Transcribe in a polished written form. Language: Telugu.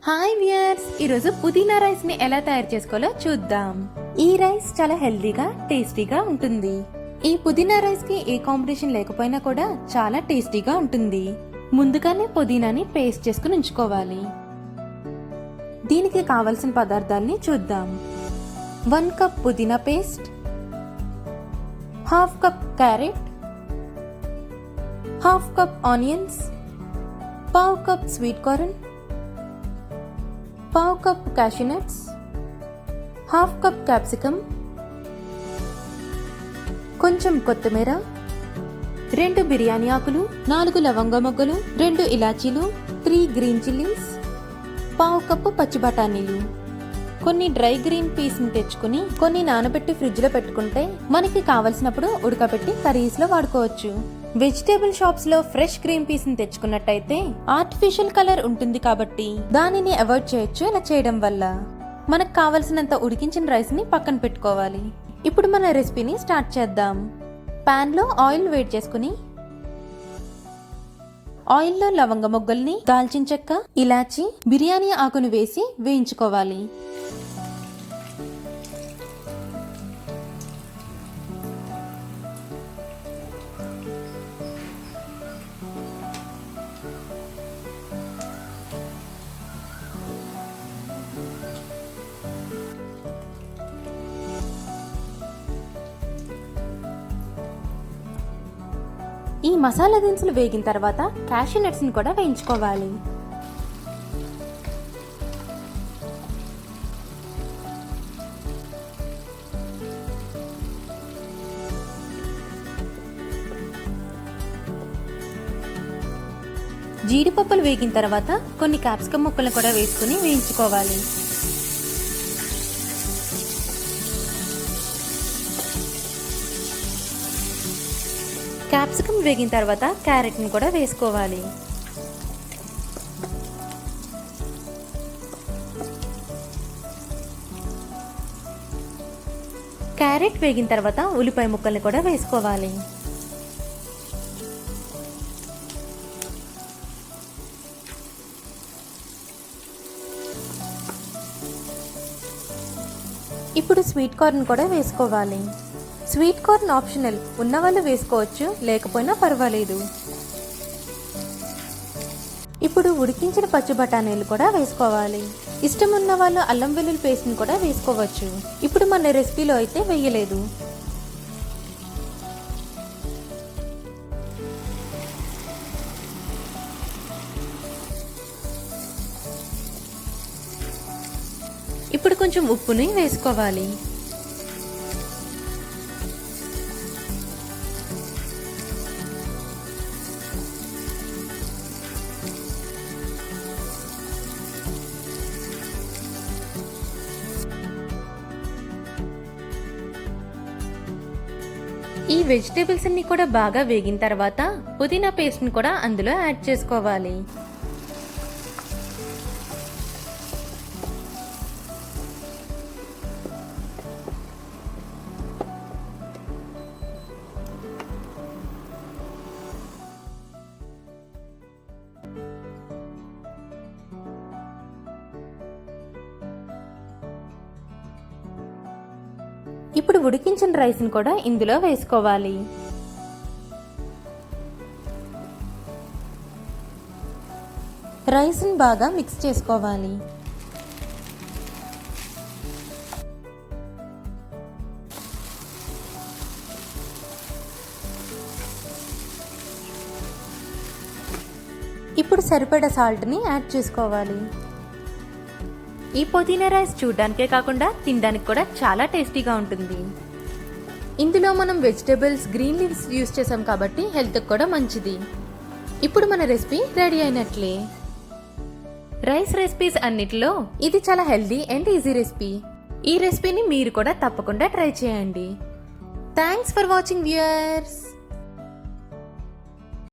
హాయ్ వ్యూయర్స్, ఈరోజు పుదీనా రైస్ ని ఎలా తయారు చేసుకోవాలో చూద్దాం. ఈ రైస్ చాలా హెల్దీగా టేస్టీగా ఉంటుంది. ఈ పుదీనా రైస్ కి ఏ కాంబినేషన్ లేకపోయినా కూడా చాలా టేస్టీగా ఉంటుంది. ముందుగానే పుదీనాని పేస్ట్ చేసుకుని ఉంచుకోవాలి. దీనికి కావలసిన పదార్థాలని చూద్దాం. 1 కప్ పుదీనా paste, half cup carrot, half cup onions, పావు కప్ స్వీట్ కార్న్, పావు cup cashew nuts, half cup capsicum, కొంచెం కొత్తిమీర, 2 బిర్యానీ ఆకులు, 4 లవంగ మొగ్గలు, 2 ఇలాచీలు, 3 గ్రీన్ చిల్లీస్, పావు కప్పు పచ్చి బఠానీలు. కొన్ని డ్రై గ్రీన్ పీస్ ని తెచ్చుకుని కొన్ని నానబెట్టి ఫ్రిడ్జ్ లో పెట్టుకుంటే మనకి కావలసినప్పుడు ఉడకబెట్టి కర్రీస్ లో వాడుకోవచ్చు. వెజిటేబుల్ షాప్స్ లో ఫ్రెష్ గ్రీన్ పీస్ ని తెచ్చుకున్నట్టయితే ఆర్టిఫిషియల్ కలర్ ఉంటుంది కాబట్టి దానిని అవాయిడ్ చేయొచ్చు. ఇలా చేయడం వల్ల మనకు కావలసినంత ఉడికించిన రైస్ ని పక్కన పెట్టుకోవాలి. ఇప్పుడు మన రెసిపీని స్టార్ట్ చేద్దాం. పాన్ లో ఆయిల్ వేడి చేసుకుని ఆయిల్లో లవంగ మొగ్గల్ని, దాల్చిన చెక్క, ఇలాచి, బిర్యానీ ఆకును వేసి వేయించుకోవాలి. ఈ మసాలా దినుసులు వేగిన తర్వాత క్యాష్యూ నట్స్ ని కూడా వేయించుకోవాలి. జీడిపప్పులు వేగిన తర్వాత కొన్ని క్యాప్సికమ్ ముక్కలు కూడా వేసుకుని వేయించుకోవాలి. క్యాప్సికమ్ వేగిన తర్వాత క్యారెట్ ని కూడా వేసుకోవాలి. క్యారెట్ వేగిన తర్వాత ఉల్లిపాయ ముక్కల్ని కూడా వేసుకోవాలి. ఇప్పుడు స్వీట్ కార్న్ కూడా వేసుకోవాలి. స్వీట్ కార్న్ ఆప్షనల్, ఉన్నవాళ్ళు వేసుకోవచ్చు, లేకపోయినా పర్వాలేదు. ఇప్పుడు ఉడికించిన పచ్చి బఠానీలు కూడా వేసుకోవాలి. ఇష్టం ఉన్న వాళ్ళు అల్లం వెల్లుల్లి పేస్ట్ ని కూడా వేసుకోవచ్చు. ఇప్పుడు మన రెసిపీలో అయితే వేయలేదు. ఇప్పుడు కొంచెం ఉప్పుని వేసుకోవాలి. ఈ వెజిటేబుల్స్ అన్ని కూడా బాగా వేగిన తర్వాత పుదీనా పేస్ట్ ని కూడా అందులో యాడ్ చేసుకోవాలి. ఇప్పుడు ఉడికించిన రైస్ ని కూడా ఇందులో వేసుకోవాలి. రైస్ ని బాగా మిక్స్ చేసుకోవాలి. ఇప్పుడు సరిపడా సాల్ట్ ని యాడ్ చేసుకోవాలి. ఈ పుదీనా రైస్ చూడడానికే కాకుండా తినడానికి కూడా చాలా టేస్టీగా ఉంటుంది. ఇందులో మనం వెజిటేబుల్స్, గ్రీన్ లీవ్స్ యూస్ చేసాం కాబట్టి హెల్త్ కూడా మంచిది. ఇప్పుడు మన రెసిపీ రెడీ అయినట్లే. రైస్ రెసిపీస్ అన్నిటిలో ఇది చాలా హెల్దీ అండ్ ఈజీ రెసిపీ. ఈ రెసిపీని మీరు కూడా తప్పకుండా ట్రై చేయండి. Thanks for watching viewers.